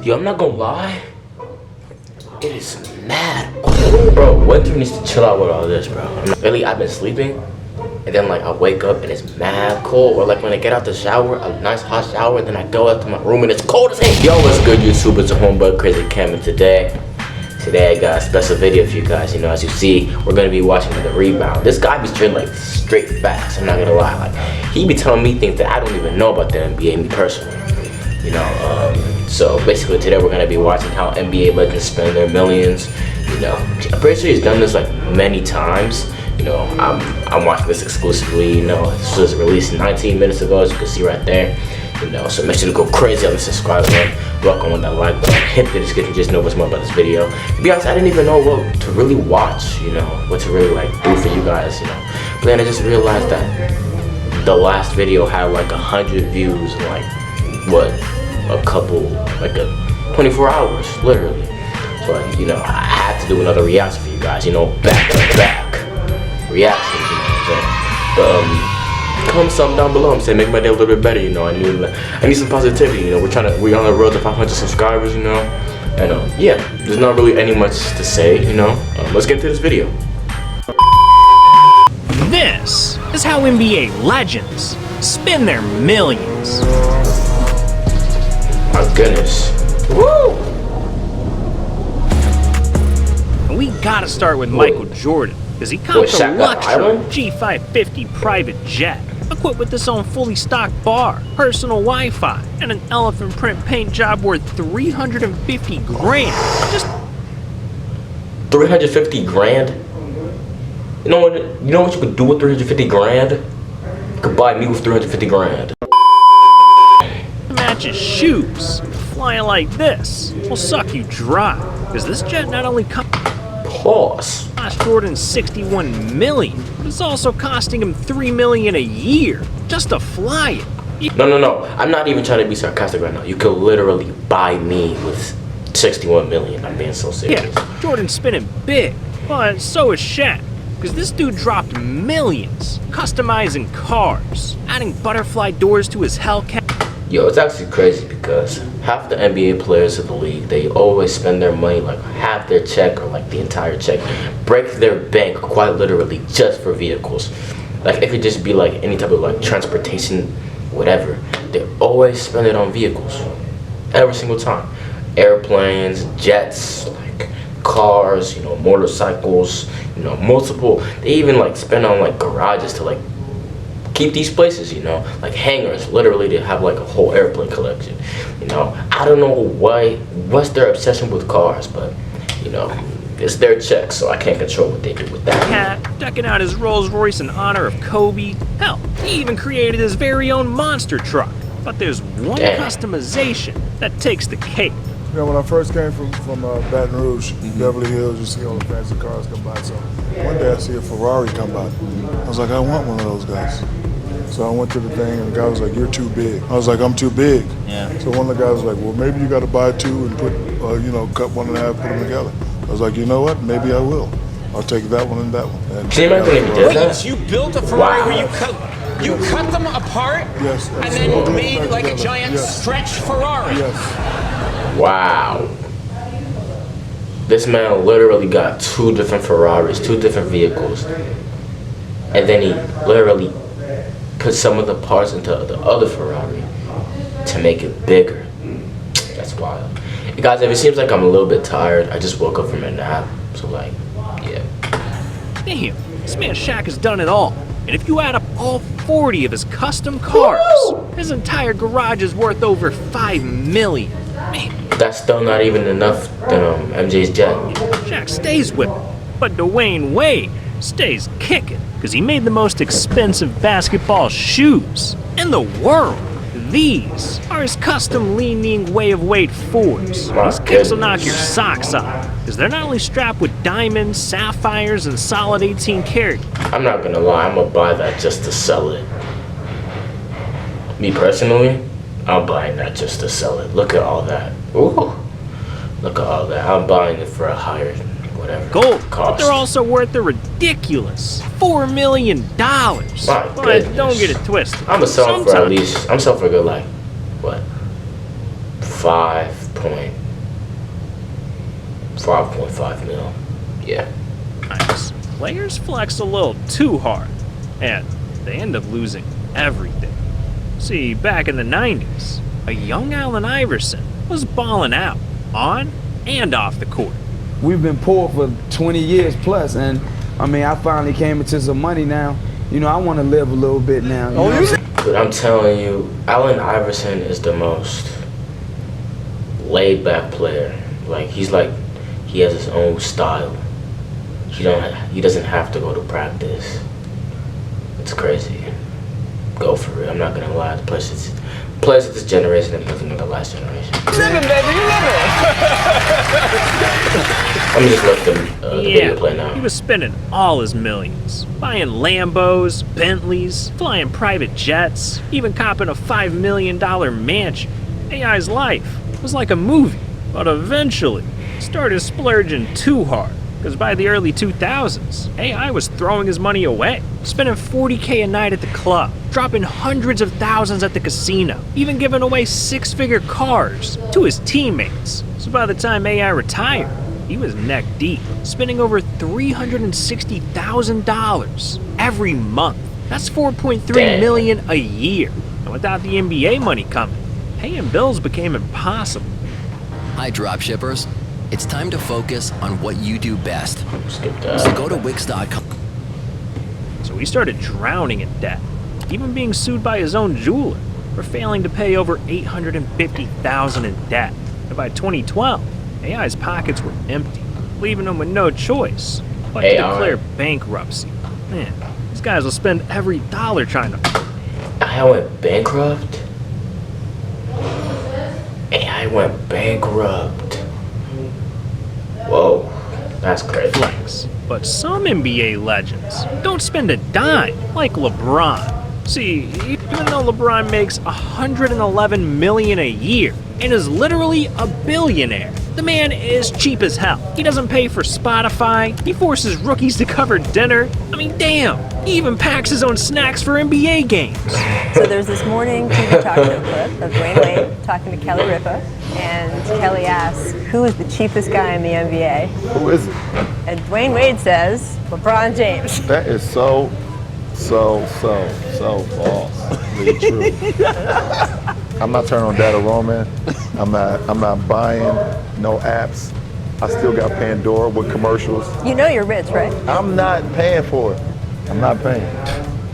Yo, I'm not gonna lie. It is mad cold, bro. Winter needs to chill out with all this, bro. Really, I've been sleeping, and then like I wake up and it's mad cold. Or like when I get out the shower, a nice hot shower, and then I go out to my room and it's cold as heck. Yo, what's good, YouTube? It's a homebud Crazy Cam, and today I got a special video for you guys. You know, as you see, we're gonna be watching the rebound. This guy be straight like straight facts. I'm not gonna lie. Like he be telling me things that I don't even know about the NBA, me personally. You know, so basically today we're gonna be watching how NBA legends spend their millions. You know, I'm pretty sure he's done this like many times. You know, I'm watching this exclusively. You know, this was released 19 minutes ago, as you can see right there. You know, so make sure to go crazy on the subscribe button, rock on with that like button, hit the description just know what's more about this video. To be honest, I didn't even know what to really watch. You know, what to really like do for you guys. You know, but then I just realized that the last video had like 100 views in like what, a couple, like a 24 hours, literally. So like, you know, I had to do another reaction for you guys, you know, back to back reaction, you know what I'm saying? But comment something down below. I'm saying make my day a little bit better, you know. I need some positivity, you know. We're on the road to 500 subscribers, you know. And yeah, there's not really any much to say, you know. Let's get into this video. This is how NBA legends spend their millions. My goodness. Woo! And we gotta start with Michael Jordan, because he copped a luxury G550 private jet, equipped with its own fully stocked bar, personal Wi-Fi, and an elephant print paint job worth 350 grand. Just 350 grand? You know what you could do with 350 grand? You could buy me with 350 grand. Matches shoes, flying like this will suck you dry, because this jet not only cost Jordan $61 million, but it's also costing him $3 million a year just to fly it. No, I'm not even trying to be sarcastic right now. You could literally buy me with $61 million. I'm being so serious. Yeah, Jordan's spinning big, but so is Shaq, because this dude dropped millions customizing cars, adding butterfly doors to his Hellcat. Yo, it's actually crazy because half the NBA players of the league, they always spend their money, like half their check or like the entire check, break their bank quite literally just for vehicles. Like it could just be like any type of like transportation, whatever. They always spend it on vehicles, every single time. Airplanes, jets, like cars, you know, motorcycles, you know, multiple. They even like spend on like garages to like keep these places, you know, like hangars, literally to have like a whole airplane collection. You know, I don't know what's their obsession with cars, but you know, it's their check, so I can't control what they do with that. Cat decking out his Rolls Royce in honor of Kobe. Hell, he even created his very own monster truck. But there's one customization that takes the cake. You know, when I first came from Baton Rouge, Beverly Hills, you see all the fancy cars come by. So one day I see a Ferrari come by. I was like, I want one of those guys. So I went to the thing, and the guy was like, you're too big. I was like, I'm too big. Yeah. So one of the guys was like, well, maybe you got to buy two and put, you know, cut one in half, put them together. I was like, you know what? Maybe I will. I'll take that one and that one. And wait, you built a Ferrari where you cut them apart? Yes. And then made like a giant stretch Ferrari? Yes. Wow. This man literally got two different Ferraris, two different vehicles. And then he literally put some of the parts into the other Ferrari to make it bigger. That's wild. Hey guys, if it seems like I'm a little bit tired, I just woke up from a nap. So like, yeah. Damn, this man Shaq has done it all. And if you add up all 40 of his custom cars, his entire garage is worth over $5 million. Man. That's still not even enough than MJ's jet. Shaq stays with him, but Dwayne Wade stays kicking, because he made the most expensive basketball shoes in the world. These are his custom leaning Way of Wade 4s. These kicks will knock your socks off, because they're not only strapped with diamonds, sapphires, and solid 18 karat. I'm not gonna lie, I'm gonna buy that just to sell it. Me personally, I'm buying that just to sell it. Look at all that. Ooh. Look at all that. I'm buying it for a higher whatever gold cost. But they're also worth a ridiculous $4 million. My but goodness. don't get it twisted. I'm selling for at least, I'm selling for a good like what, 5.5 mil. Yeah. Nice. Players flex a little too hard, and they end up losing everything. See, back in the 90s, a young Allen Iverson was balling out, on and off the court. We've been poor for 20 years plus, and I mean, I finally came into some money now. You know, I want to live a little bit now. You know what I'm saying? But I'm telling you, Allen Iverson is the most laid-back player. Like, he has his own style. He doesn't have to go to practice. It's crazy. Go for it. I'm not gonna lie. The players of this generation are nothing like the last generation. Living, baby, you living. Let me just let the video play now. He was spending all his millions, buying Lambos, Bentleys, flying private jets, even copping a $5 million mansion. AI's life was like a movie, but eventually started splurging too hard. Because by the early 2000s, AI was throwing his money away, spending $40K a night at the club, dropping hundreds of thousands at the casino, even giving away six-figure cars to his teammates. So by the time AI retired, he was neck deep, spending over $360,000 every month. That's $4.3 million a year. And without the NBA money coming, paying bills became impossible. Hi, dropshippers. It's time to focus on what you do best. Skip that. So go to Wix.com. So he started drowning in debt, even being sued by his own jeweler for failing to pay over $850,000 in debt. And by 2012, AI's pockets were empty, leaving him with no choice but to declare bankruptcy. Man, these guys will spend every dollar trying to... AI went bankrupt? AI went bankrupt. Whoa, that's crazy. flex. But some NBA legends don't spend a dime like LeBron. See, even though LeBron makes $111 million a year and is literally a billionaire, the man is cheap as hell. He doesn't pay for Spotify. He forces rookies to cover dinner. I mean, damn. He even packs his own snacks for NBA games. So there's this morning TV talk show clip of Dwayne Wade talking to Kelly Ripa, and Kelly asks, who is the cheapest guy in the NBA? Who is it? And Dwayne Wade says, LeBron James. That is so false. Really true. I'm not turning on data roam, man. I'm not buying no apps. I still got Pandora with commercials. You know you're rich, right? I'm not paying for it. I'm not paying.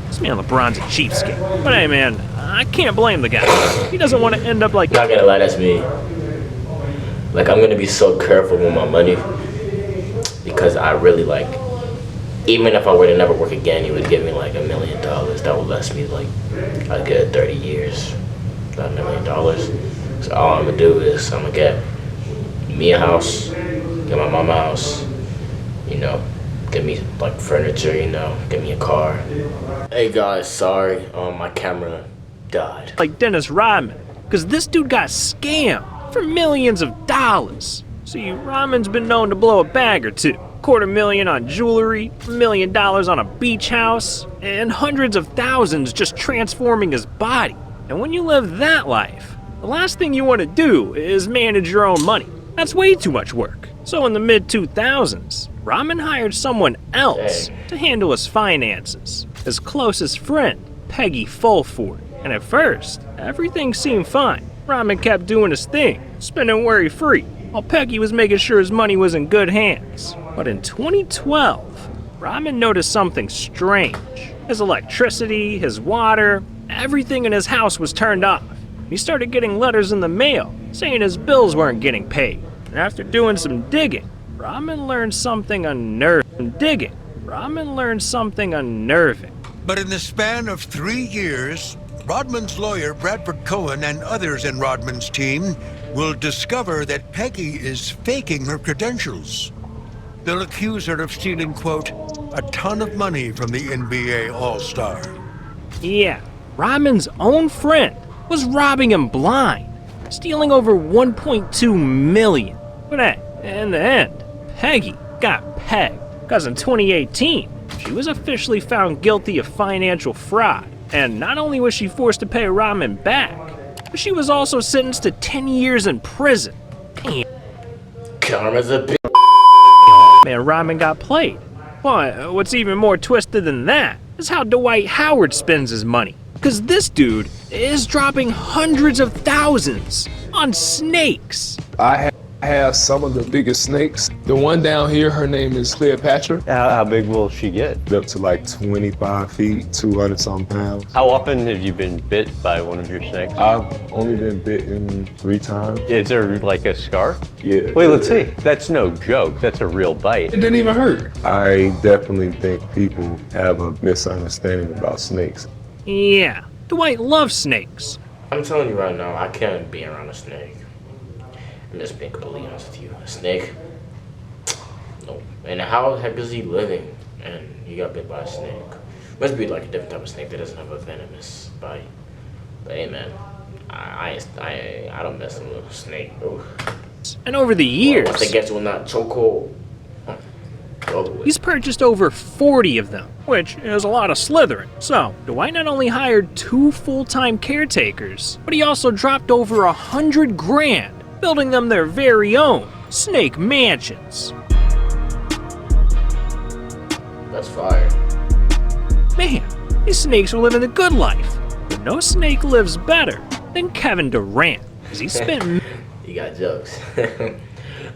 This man LeBron's a cheapskate. But hey, man, I can't blame the guy. He doesn't want to end up like... Not gonna lie, that's me. Like, I'm gonna be so careful with my money because I really like, even if I were to never work again, he would give me like $1 million. That would last me like a good 30 years. About $1 million. So all I'm gonna do is I'm gonna get me a house, get my mama a house, you know, get me like furniture, you know, get me a car. Hey guys, sorry, my camera died. Like Dennis Rodman, because this dude got scammed for millions of dollars. See, Rodman's been known to blow a bag or two. $250,000 on jewelry, $1 million on a beach house, and hundreds of thousands just transforming his body. And when you live that life, the last thing you want to do is manage your own money. That's way too much work. So in the mid-2000s, Rodman hired someone else to handle his finances, his closest friend, Peggy Fulford. And at first, everything seemed fine. Rodman kept doing his thing, spending worry-free, while Peggy was making sure his money was in good hands. But in 2012, Rodman noticed something strange. His electricity, his water, everything in his house was turned off. He started getting letters in the mail saying his bills weren't getting paid. And after doing some digging, Rodman learned something unnerving. But in the span of 3 years, Rodman's lawyer, Bradford Cohen, and others in Rodman's team will discover that Peggy is faking her credentials. They'll accuse her of stealing, quote, a ton of money from the NBA All-Star. Yeah, Rodman's own friend was robbing him blind, stealing over $1.2 million. But hey, in the end, Peggy got pegged, because in 2018, she was officially found guilty of financial fraud. And not only was she forced to pay Rodman back, but she was also sentenced to 10 years in prison. Damn. Karma's a bitch. Man, Rodman got played. But what's even more twisted than that is how Dwight Howard spends his money. Because this dude is dropping hundreds of thousands on snakes. I have some of the biggest snakes. The one down here, her name is Cleopatra. How big will she get? Up to like 25 feet, 200 some pounds. How often have you been bit by one of your snakes? I've only been bitten 3 times. Is there like a scar? Yeah. Wait, let's see. That's no joke. That's a real bite. It didn't even hurt. I definitely think people have a misunderstanding about snakes. Yeah, Dwight loves snakes. I'm telling you right now, I can't be around a snake. I'm just being completely honest with you. A snake? No. And how the heck is he living? And he got bit by a snake. Must be like a different type of snake that doesn't have a venomous bite. But hey man, I don't mess with a snake. Ooh. And over the years, Once they get you in that chokehold, he's purchased over 40 of them, which is a lot of slithering. So, Dwight not only hired 2 full-time caretakers, but he also dropped over $100 grand, building them their very own snake mansions. That's fire. Man, these snakes were living the good life. But no snake lives better than Kevin Durant, because he spent... You got jokes.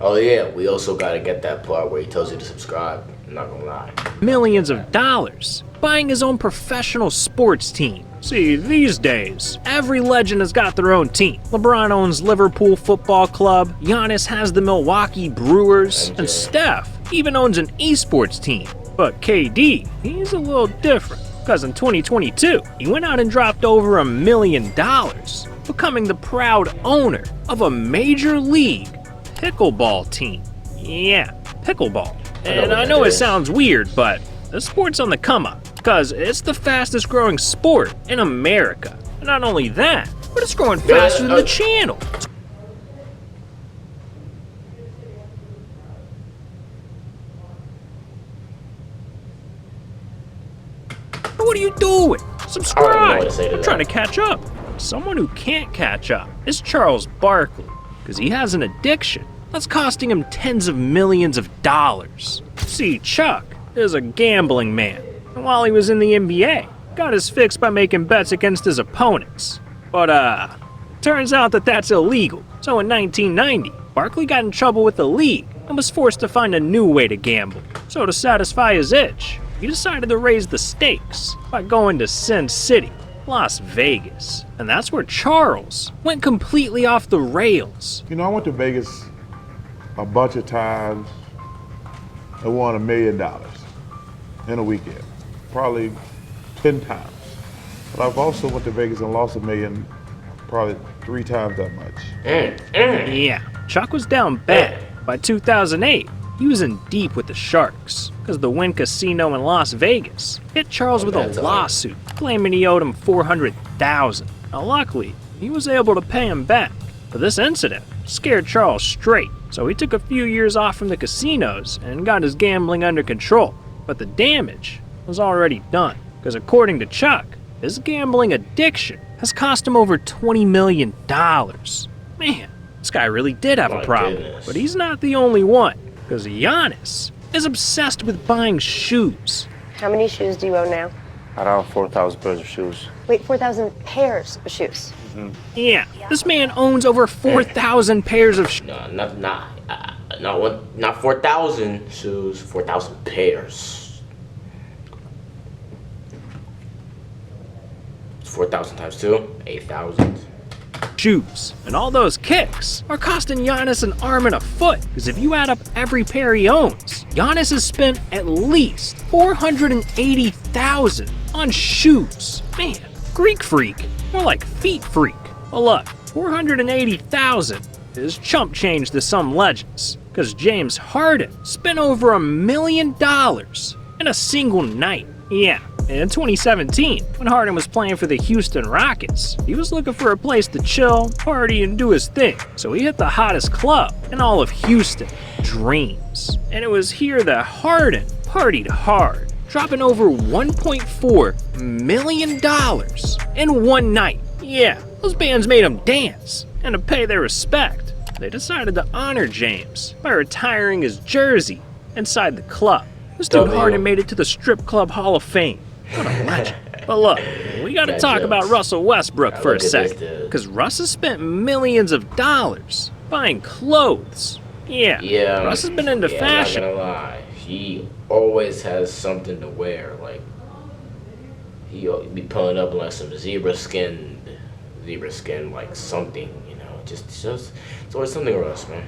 Oh yeah, we also gotta get that part where he tells you to subscribe. I'm not gonna lie. millions of dollars buying his own professional sports team. See, these days, every legend has got their own team. LeBron owns Liverpool Football Club, Giannis has the Milwaukee Brewers, and Steph even owns an esports team. But KD, he's a little different, because in 2022, he went out and dropped over $1 million, becoming the proud owner of a major league pickleball team. Yeah, pickleball. And I know it sounds weird, but the sport's on the come up, because it's the fastest growing sport in America. And not only that, but it's growing faster than the channel. What are you doing? Subscribe! I'm trying to catch up. Someone who can't catch up is Charles Barkley, because he has an addiction that's costing him tens of millions of dollars. See, Chuck is a gambling man, and while he was in the NBA, got his fix by making bets against his opponents. But turns out that that's illegal. So in 1990, Barkley got in trouble with the league and was forced to find a new way to gamble. So to satisfy his itch, he decided to raise the stakes by going to Sin City, Las Vegas. And that's where Charles went completely off the rails. You know, I went to Vegas a bunch of times and won $1 million in a weekend, probably 10 times. But I've also went to Vegas and lost $1 million probably 3 times that much. Yeah, Chuck was down bad. By 2008, he was in deep with the Sharks, because the Wynn Casino in Las Vegas hit Charles with a lawsuit, claiming he owed him $400,000. Now luckily, he was able to pay him back. But this incident scared Charles straight, so he took a few years off from the casinos and got his gambling under control. But the damage was already done, because according to Chuck, his gambling addiction has cost him over $20 million. Man, this guy really did have a problem. But he's not the only one, because Giannis is obsessed with buying shoes. How many shoes do you own now? Around 4,000 pairs of shoes. Wait, 4,000 pairs of shoes? Mm-hmm. Yeah, this man owns over 4,000 pairs of shoes. Not 4,000 shoes, 4,000 pairs. 4,000 times 2, 8,000. Shoes. And all those kicks are costing Giannis an arm and a foot, because if you add up every pair he owns, Giannis has spent at least $480,000 on shoes. Man, Greek freak, more like feet freak. But look, $480,000 is chump change to some legends, because James Harden spent over $1 million in a single night. Yeah. In 2017, when Harden was playing for the Houston Rockets, he was looking for a place to chill, party, and do his thing. So he hit the hottest club in all of Houston, Dreams. And it was here that Harden partied hard, dropping over $1.4 million in one night. Yeah, Those bands made him dance, and to pay their respect, they decided to honor James by retiring his jersey inside the club. This dude Harden made it to the Strip Club Hall of Fame. What a legend. But look, we gotta talk about Russell Westbrook for a second, because Russ has spent millions of dollars buying clothes. Yeah, Russ has been into fashion. I'm not gonna lie. He always has something to wear. Like, he'll be pulling up like some zebra skin, like something, you know. Just it's always something with Russ, man.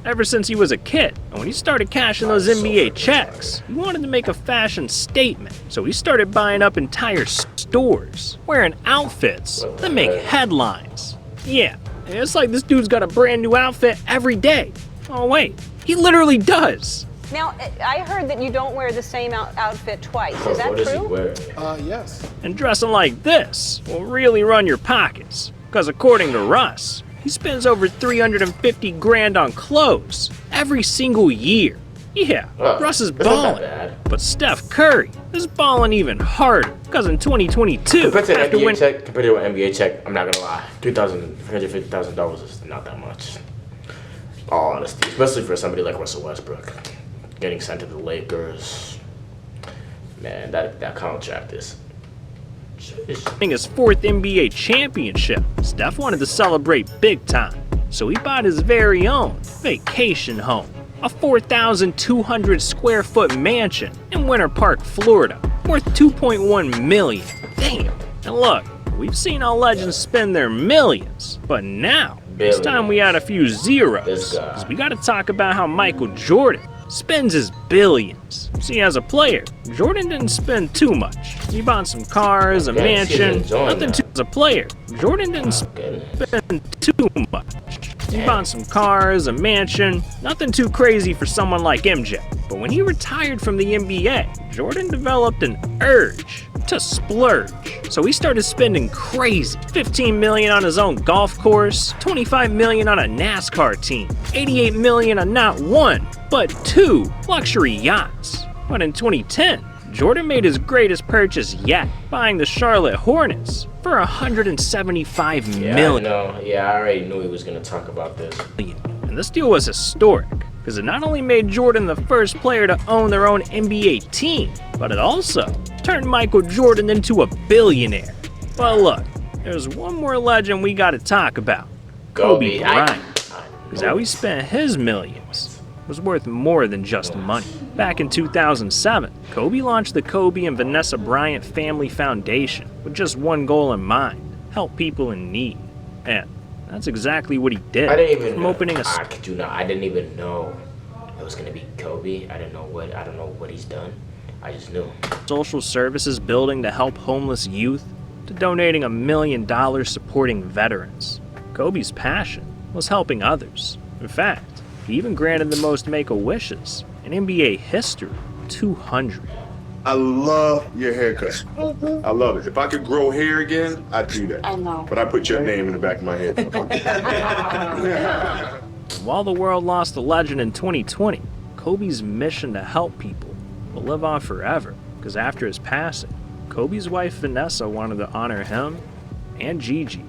Ever since he was a kid, and when he started cashing those NBA checks, he wanted to make a fashion statement. So he started buying up entire stores, wearing outfits that make headlines. Yeah, it's like this dude's got a brand new outfit every day. Oh wait, he literally does. Now, I heard that you don't wear the same outfit twice. Is that true? Yes. And dressing like this will really run your pockets. Because according to Russ, he spends over 350 grand on clothes every single year. Yeah, Russ is balling. But Steph Curry is balling even harder. Because in 2022, compared to an NBA check, I'm not gonna lie, $350,000 is not that much. All honesty, especially for somebody like Russell Westbrook, getting sent to the Lakers. Man, that contract is. His fourth NBA championship, Steph wanted to celebrate big time, so he bought his very own vacation home, a 4,200 square foot mansion in Winter Park, Florida, worth $2.1 million. Damn. And look, we've seen all legends spend their millions, but now it's time we add a few zeros, because we gotta talk about how Michael Jordan spends his billions. See, as a player, Jordan didn't spend too much. He bought some cars, a mansion, nothing too. As a player, Jordan didn't spend too much. He bought some cars, a mansion, nothing too crazy for someone like MJ. But when he retired from the NBA, Jordan developed an urge to splurge. So he started spending crazy. $15 million on his own golf course, $25 million on a NASCAR team, $88 million on not one, but two luxury yachts. But in 2010, Jordan made his greatest purchase yet, buying the Charlotte Hornets for $175 million. I already knew he was gonna talk about this. And this deal was historic, because it not only made Jordan the first player to own their own NBA team, but it also turned Michael Jordan into a billionaire. But look, there's one more legend we gotta talk about. Kobe Bryant. Because how he spent his millions was worth more than just money. Back in 2007, Kobe launched the Kobe and Vanessa Bryant Family Foundation with just one goal in mind: help people in need. And that's exactly what he did. I didn't even know. I didn't even know it was gonna be Kobe. I don't know what he's done. I just knew. Social services building to help homeless youth, to donating $1 million supporting veterans. Kobe's passion was helping others. In fact, he even granted the most Make-A-Wishes in NBA history, 200. I love your haircut. I love it. If I could grow hair again, I'd do that. I know. But I put your name in the back of my head. While the world lost a legend in 2020, Kobe's mission to help people will live on forever, because after his passing, Kobe's wife Vanessa wanted to honor him and Gigi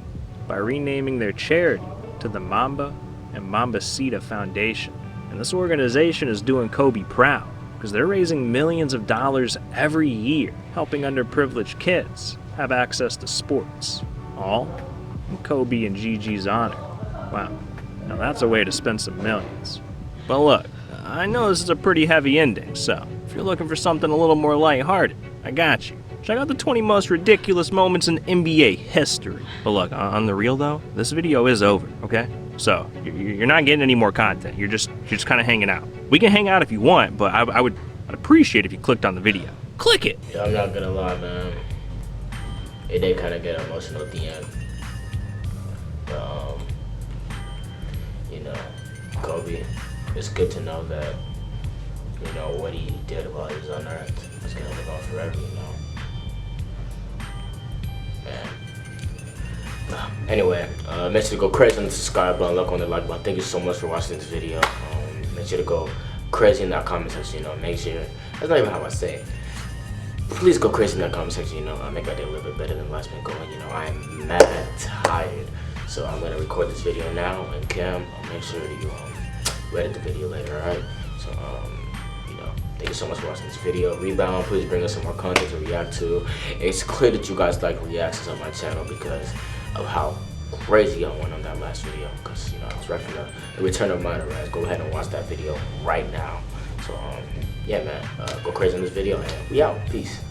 by renaming their charity to the Mamba and Mambacita Foundation. And this organization is doing Kobe proud, because they're raising millions of dollars every year, helping underprivileged kids have access to sports, all in Kobe and Gigi's honor. Wow, now that's a way to spend some millions. But look, I know this is a pretty heavy ending, so if you're looking for something a little more lighthearted, I got you. Check out the 20 most ridiculous moments in NBA history. But look, on the real though, this video is over, okay? So, you're not getting any more content. You're just kind of hanging out. We can hang out if you want, but I'd appreciate if you clicked on the video. Click it! Yeah, I'm not gonna lie, man. It did kind of get emotional at the end. But, you know, Kobe, it's good to know that, you know, what he did while he was on Earth is gonna live on forever, you know. Man. Anyway, make sure to go crazy on the subscribe button, look on the like button. Thank you so much for watching this video. Make sure to go crazy in that comment section, you know. Make sure, that's not even how I say it. please go crazy in that comment section. You know, make my day a little bit better than last been going. You know, I am mad tired, so I'm gonna record this video now. And Cam, I'll make sure you edit the video later. All right. So you know, thank you so much for watching this video. Rebound, please bring us some more content to react to. It's clear that you guys like reactions on my channel because of how crazy I went on that last video. Because you know, I was repping the return of minor rats. Go ahead and watch that video right now. So yeah, man, go crazy on this video, and we out. Peace.